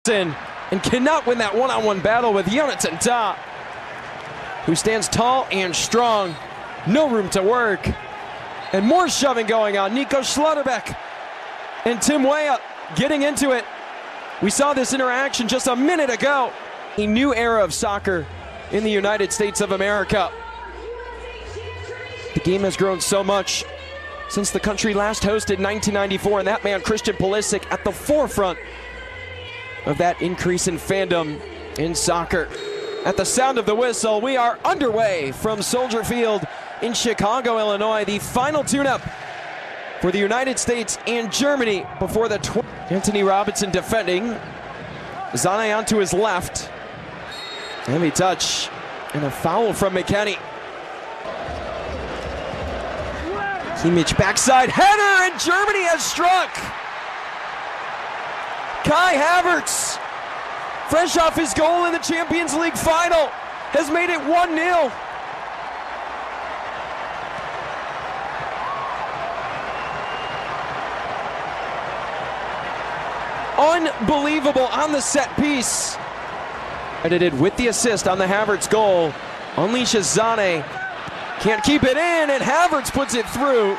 And cannot win that one-on-one battle with Jonathan Tah, who stands tall and strong. No room to work. And more shoving going on. Nico Schlotterbeck and Tim Weah getting into it. We saw this interaction just a minute ago. A new era of soccer in the United States of America. The game has grown so much since the country last hosted 1994, and that man, Christian Pulisic, at the forefront of that increase in fandom in soccer. At the sound of the whistle, we are underway from Soldier Field in Chicago, Illinois. The final tune-up for the United States and Germany before the Anthony Robinson defending. Zane onto his left. Heavy touch and a foul from McKennie. Kimmich backside header, and Germany has struck. Kai Havertz, fresh off his goal in the Champions League final, has made it 1-0. Unbelievable on the set piece. Edited with the assist on the Havertz goal. Unleashes Zane. Can't keep it in, and Havertz puts it through.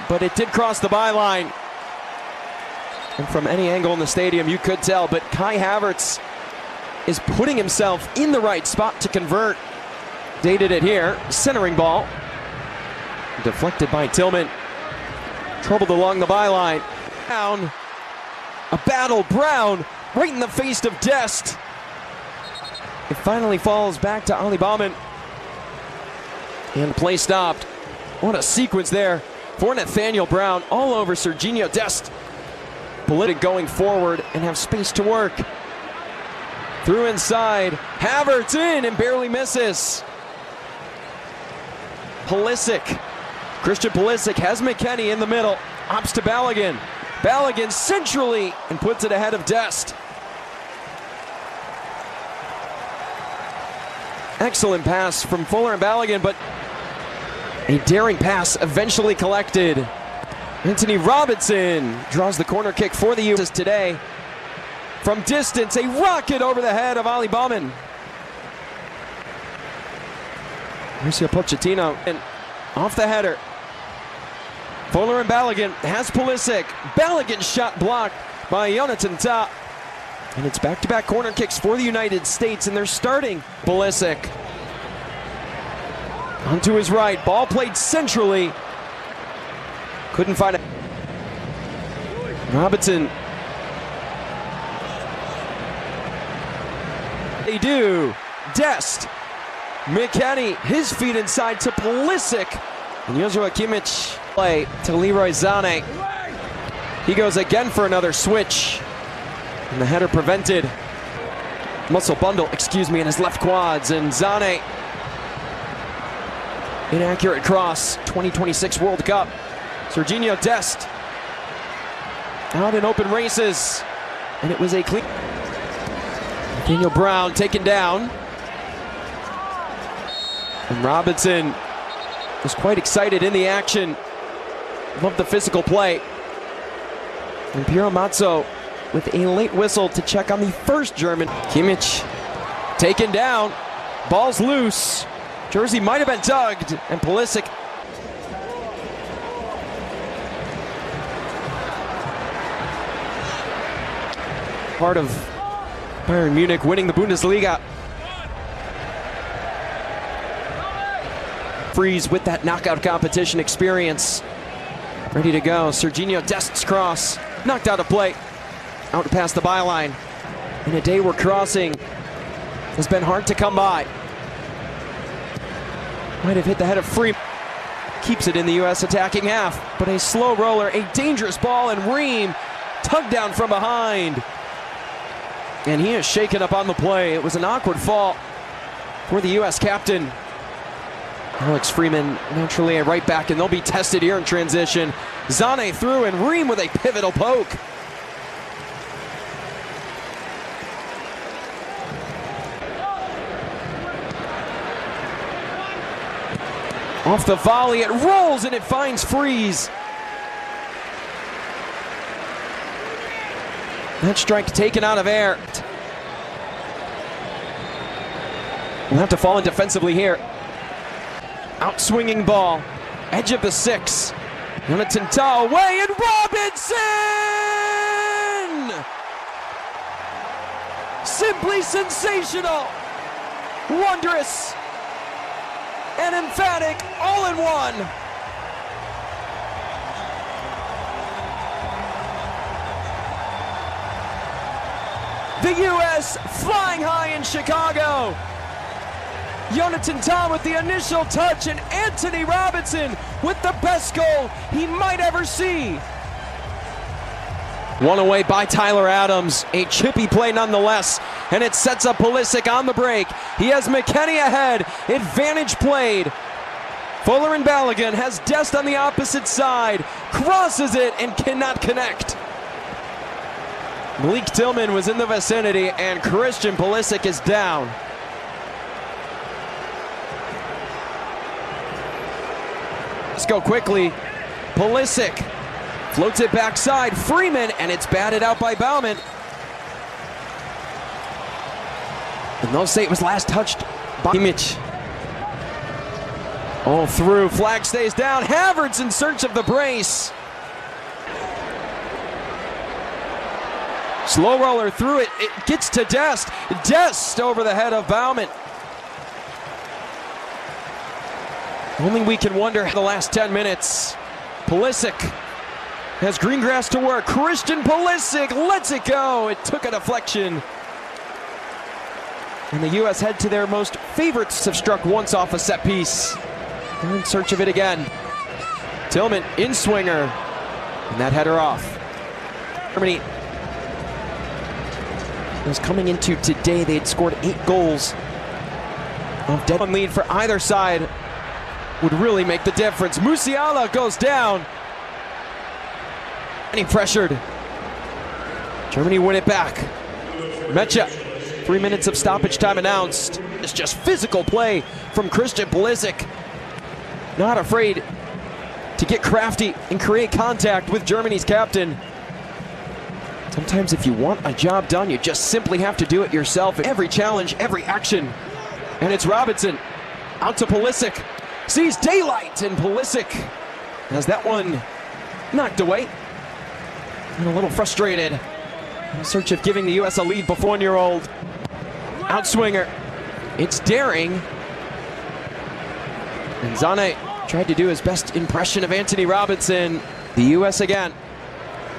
But it did cross the byline. And from any angle in the stadium, you could tell. But Kai Havertz is putting himself in the right spot to convert. Dated it here. Centering ball. Deflected by Tillman. Troubled along the byline. Down. A battle. Brown right in the face of Dest. It finally falls back to Ali Baumann. And play stopped. What a sequence there for Nathaniel Brown all over Sergiño Dest. Pulisic going forward and have space to work. Through inside. Havertz in and barely misses. Pulisic. Christian Pulisic has McKennie in the middle. Opts to Balogun. Balogun centrally and puts it ahead of Dest. Excellent pass from Fuller and Balogun, but a daring pass eventually collected. Anthony Robinson draws the corner kick for the U.S. today. From distance, a rocket over the head of Ali Baumann. Mauricio Pochettino and off the header. Fuller and Balogun has Pulisic. Balogun shot blocked by Jonathan Tah. And it's back-to-back corner kicks for the United States, and they're starting. Pulisic onto his right. Ball played centrally. Couldn't find it. Robinson. They do. Dest. McKennie, his feet inside to Pulisic. And Joshua Kimmich play to Leroy Zane. He goes again for another switch. And the header prevented. Muscle bundle, in his left quads. And Zane. Inaccurate cross. 2026 World Cup. Sergiño Dest. Out in open races. And it was a clean. Daniel Brown taken down. And Robinson was quite excited in the action. Loved the physical play. And Piero Mazzo with a late whistle to check on the first German. Kimmich taken down. Ball's loose. Jersey might have been tugged. And Pulisic. Part of Bayern Munich winning the Bundesliga. Freeze with that knockout competition experience. Ready to go. Sergiño Dest's cross. Knocked out of play. Out past the byline. In a day where crossing has been hard to come by. Might have hit the head of Freeman. Keeps it in the U.S. attacking half. But a slow roller, a dangerous ball, and Ream tugged down from behind. And he is shaken up on the play. It was an awkward fall for the U.S. captain. Alex Freeman naturally a right back, and they'll be tested here in transition. Zane through, and Ream with a pivotal poke. Off the volley, it rolls and it finds Freeze. That strike taken out of air. We'll have to fall in defensively here. Outswinging ball. Edge of the 6. Jonathan Tah away, and Robinson! Simply sensational. Wondrous. And emphatic all in one. The U.S. flying high in Chicago. Jonathan Tah with the initial touch, and Anthony Robinson with the best goal he might ever see. One away by Tyler Adams, a chippy play nonetheless, and it sets up Pulisic on the break. He has McKennie ahead, advantage played. Fuller and Balogun has Dest on the opposite side, crosses it and cannot connect. Malik Tillman was in the vicinity, and Christian Pulisic is down. Let's go quickly. Pulisic floats it backside. Freeman, and it's batted out by Baumann. And they'll say it was last touched by Kimmich. All through. Flag stays down. Havertz in search of the brace. Slow roller through it. It gets to Dest. Dest over the head of Baumann. Only we can wonder the last 10 minutes. Pulisic has green grass to work. Christian Pulisic lets it go. It took a deflection. And the U.S. head to their most favorites have struck once off a set piece. They're in search of it again. Tillman in swinger. And that header off. Germany was coming into today. They had scored 8 goals. A dead lead for either side would really make the difference. Musiala goes down. And he pressured. Germany win it back. Mecha. 3 minutes of stoppage time announced. It's just physical play from Christian Pulisic. Not afraid to get crafty and create contact with Germany's captain. Sometimes if you want a job done, you just simply have to do it yourself. Every challenge, every action. And it's Robinson. Out to Pulisic. Sees daylight, and Pulisic has that one knocked away. And a little frustrated. In search of giving the U.S. a lead before 1-year-old. Outswinger. It's daring. And Zane tried to do his best impression of Anthony Robinson. The U.S. again.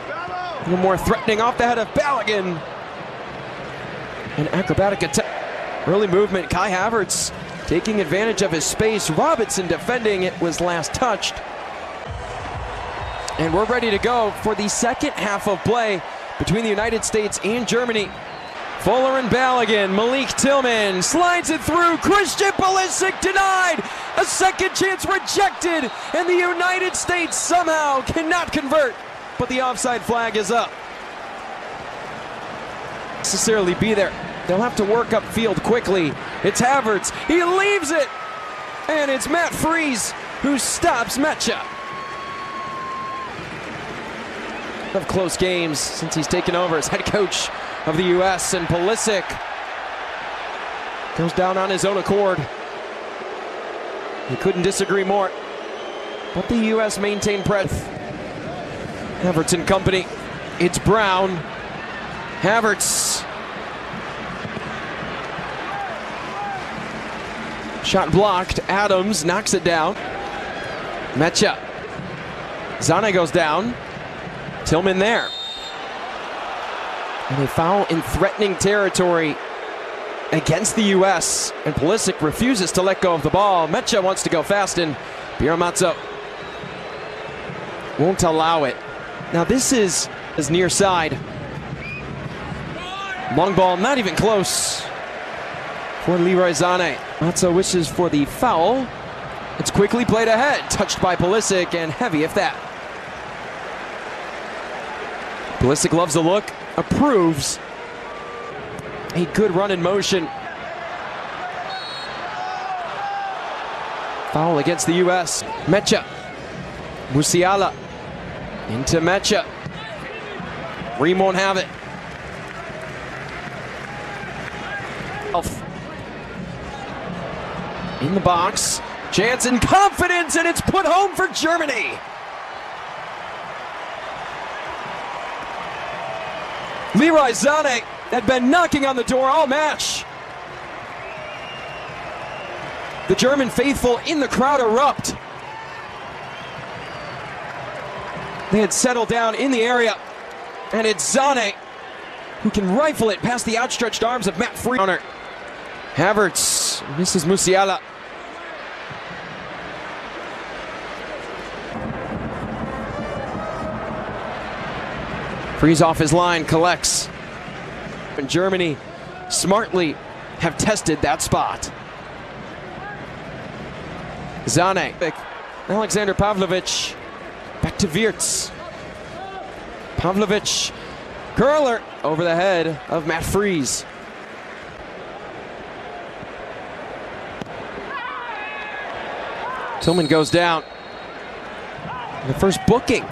A little more threatening off the head of Balogun. An acrobatic attack. Early movement. Kai Havertz taking advantage of his space. Robinson defending. It was last touched. And we're ready to go for the second half of play between the United States and Germany. Fuller and Balogun. Malik Tillman slides it through. Christian Pulisic denied. A second chance rejected. And the United States somehow cannot convert. But the offside flag is up. Necessarily be there. They'll have to work upfield quickly. It's Havertz. He leaves it. And it's Matt Freese who stops Mecha. Of close games since he's taken over as head coach of the U.S. And Pulisic goes down on his own accord. He couldn't disagree more. But the U.S. maintained press. Havertz and company. It's Brown. Havertz. Shot blocked. Adams knocks it down. Mecha. Zane goes down. Tillman there. And a foul in threatening territory against the U.S. And Pulisic refuses to let go of the ball. Mecha wants to go fast, and Biramazzo won't allow it. Now this is near side. Long ball, not even close for Leroy Zane. Mazzo wishes for the foul. It's quickly played ahead, touched by Pulisic, and heavy if that. Pulisic loves the look, approves. A good run in motion. Foul against the U.S. Mecha. Musiala. Into Mecha. Ream won't have it. In the box, chance and confidence, and it's put home for Germany. Leroy Sané had been knocking on the door all match. The German faithful in the crowd erupt. They had settled down in the area, and it's Sané who can rifle it past the outstretched arms of Matt Freese. Havertz misses Musiala. Freeze off his line, collects. And Germany smartly have tested that spot. Sané, Alexander Pavlovic, back to Wirtz. Pavlovic, curler over the head of Matt Freese. Tillman goes down. The first booking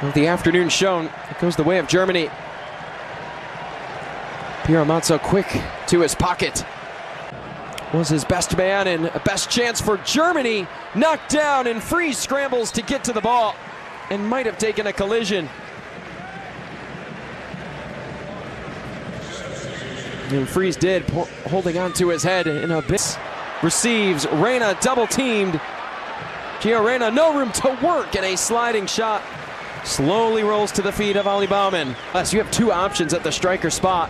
of the afternoon shown. It goes the way of Germany. Piero Mazzo quick to his pocket. Was his best man and a best chance for Germany. Knocked down, and Freese scrambles to get to the ball and might have taken a collision. And Freese did, holding on to his head in a bit. Receives, Reyna double teamed. Gio Reyna, no room to work, and a sliding shot slowly rolls to the feet of Ali Baumann. Plus, you have two options at the striker spot.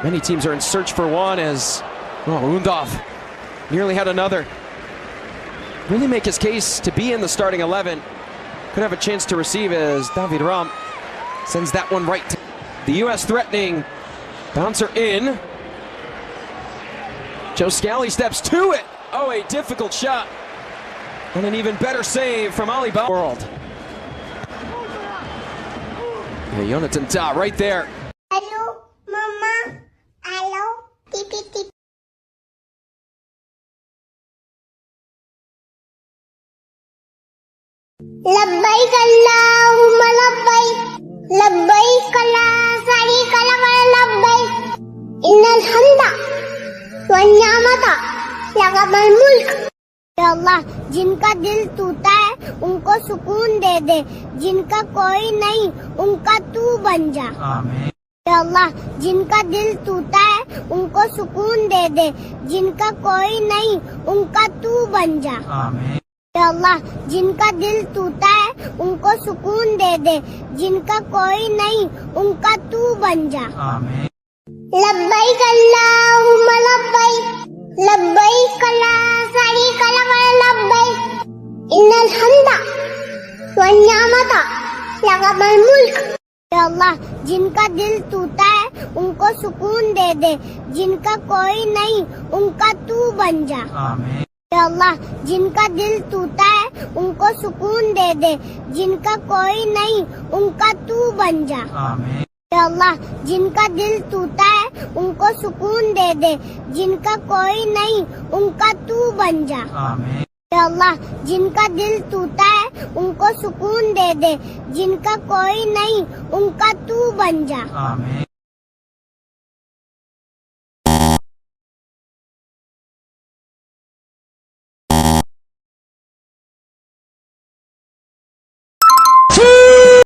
Many teams are in search for one, as Undorf nearly had another. Really make his case to be in the starting 11. Could have a chance to receive as David Raum sends that one right to the U.S. threatening. Bouncer in. Joe Scally steps to it. Oh, a difficult shot. And an even better save from Ali Baumann. World. Yeah, Jonathan Tah right there. Hello, Mama. Hello, Tipi. Labbaik Allahumma labbaik. Labbaik la sharika lak labbaik. Innal hamda wan ni'mata lak mulk. या अल्लाह, जिनका दिल टूटा है उनको सुकून दे दे, जिनका कोई नहीं उनका तू बन जा। या अल्लाह, जिनका दिल टूटा है उनको सुकून दे दे, जिनका कोई नहीं उनका तू बन जा। या अल्लाह, जिनका दिल टूटा है उनको सुकून दे दे, जिनका कोई नहीं उनका तू बन जा। लब्बैक अल्लाहुम्मा लब्बैक, लब्बैक ला शरीका लक लब्बैक, इन्नल हम्दा वन निअमता लक मुल्क। या अल्लाह, जिनका दिल टूटा है उनको सुकून दे दे, जिनका कोई नहीं उनका तू बन जा। या अल्लाह, जिनका दिल टूटा है उनको सुकून दे दे, जिनका कोई नहीं उनका तू बन जा। या अल्लाह, जिनका दिल टूटा है उनको सुकून दे दे, जिनका कोई नहीं उनका तू बन जा। या अल्लाह, जिनका दिल टूटा है उनको सुकून दे दे, जिनका कोई नहीं उनका तू बन जा।